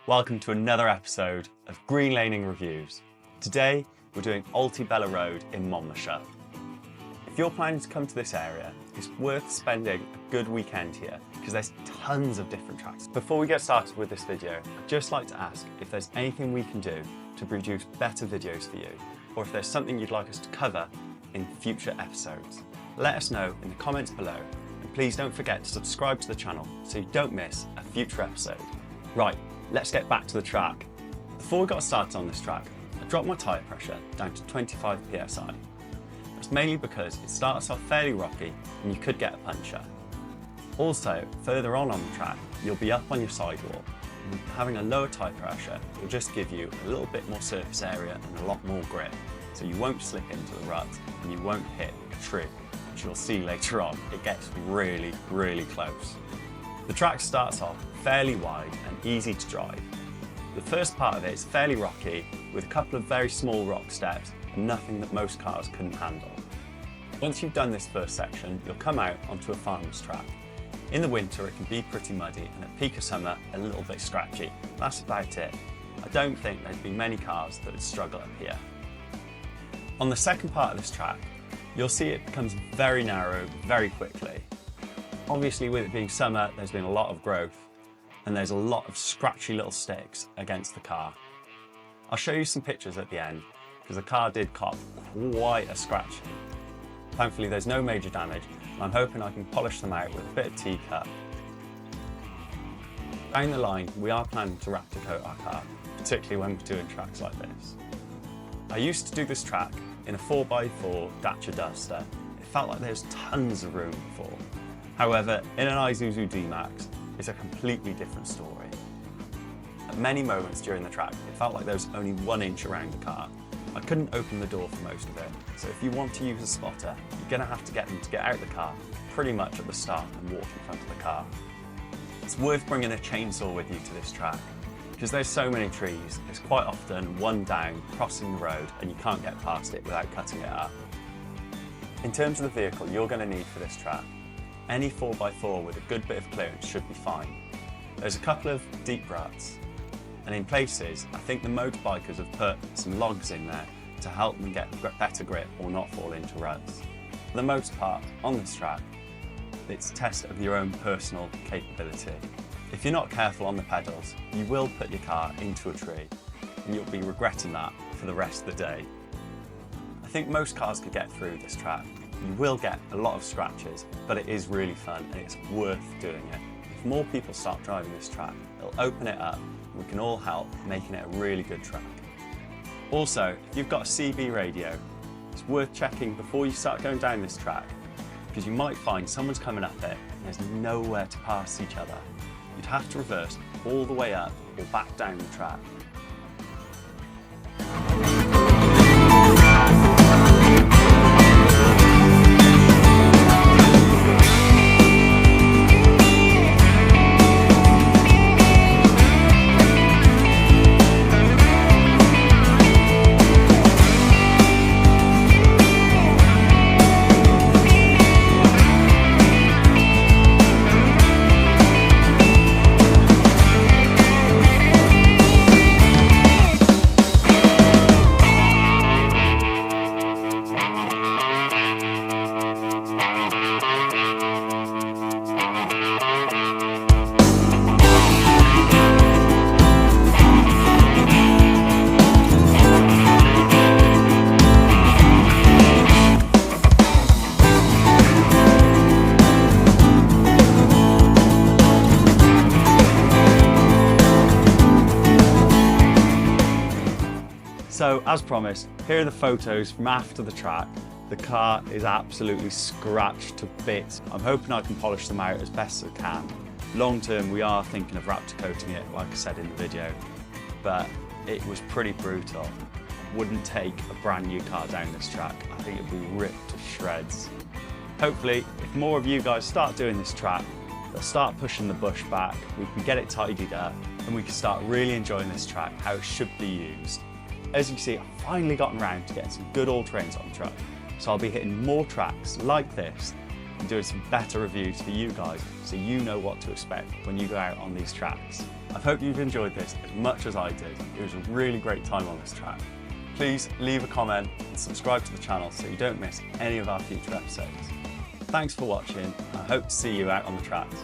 Welcome to another episode of Greenlaning Reviews. Today we're doing Allt-y-Bella Road in Monmouthshire. If you're planning to come to this area, it's worth spending a good weekend here because there's tons of different tracks. Before we get started with this video, I'd just like to ask if there's anything we can do to produce better videos for you, or if there's something you'd like us to cover in future episodes. Let us know in the comments below, and please don't forget to subscribe to the channel so you don't miss a future episode. Right, let's get back to the track. Before we got started on this track, I dropped my tyre pressure down to 25 psi. That's mainly because it starts off fairly rocky and you could get a puncture. Also, further on the track, you'll be up on your sidewall, and having a lower tyre pressure will just give you a little bit more surface area and a lot more grip, so you won't slip into the rut and you won't hit a tree, which you'll see later on. It gets really, really close. The track starts off fairly wide and easy to drive. The first part of it is fairly rocky with a couple of very small rock steps and nothing that most cars couldn't handle. Once you've done this first section, you'll come out onto a farmer's track. In the winter it can be pretty muddy and at peak of summer a little bit scratchy. That's about it. I don't think there'd be many cars that would struggle up here. On the second part of this track, you'll see it becomes very narrow very quickly. Obviously, with it being summer, there's been a lot of growth and there's a lot of scratchy little sticks against the car. I'll show you some pictures at the end because the car did cop quite a scratch. Thankfully, there's no major damage and I'm hoping I can polish them out with a bit of T-cut. Down the line, we are planning to Raptor coat our car, particularly when we're doing tracks like this. I used to do this track in a 4x4 Dacia Duster. It felt like there's tons of room before. However, in an Isuzu D-Max, it's a completely different story. At many moments during the track, it felt like there was only 1 inch around the car. I couldn't open the door for most of it, so if you want to use a spotter, you're going to have to get them to get out of the car pretty much at the start and walk in front of the car. It's worth bringing a chainsaw with you to this track, because there's so many trees, there's quite often one down crossing the road and you can't get past it without cutting it up. In terms of the vehicle you're going to need for this track, any 4x4 with a good bit of clearance should be fine. There's a couple of deep ruts, and in places I think the motorbikers have put some logs in there to help them get better grip or not fall into ruts. For the most part on this track, it's a test of your own personal capability. If you're not careful on the pedals, you will put your car into a tree and you'll be regretting that for the rest of the day. I think most cars could get through this track. You will get a lot of scratches, but it is really fun and it's worth doing it. If more people start driving this track, it'll open it up and we can all help making it a really good track. Also, if you've got a CB radio, it's worth checking before you start going down this track, because you might find someone's coming up it and there's nowhere to pass each other. You'd have to reverse all the way up or back down the track. So, as promised, here are the photos from after the track. The car is absolutely scratched to bits. I'm hoping I can polish them out as best as I can. Long term, we are thinking of Raptor coating it, like I said in the video, but it was pretty brutal. Wouldn't take a brand new car down this track. I think it'd be ripped to shreds. Hopefully, if more of you guys start doing this track, they'll start pushing the bush back, we can get it tidied up, and we can start really enjoying this track how it should be used. As you see, I've finally gotten around to getting some good all-terrains on the truck, so I'll be hitting more tracks like this and doing some better reviews for you guys so you know what to expect when you go out on these tracks. I I hope you've enjoyed this as much as I did. It was a really great time on this track. Please leave a comment and subscribe to the channel so you don't miss any of our future episodes. Thanks for watching. I hope to see you out on the tracks.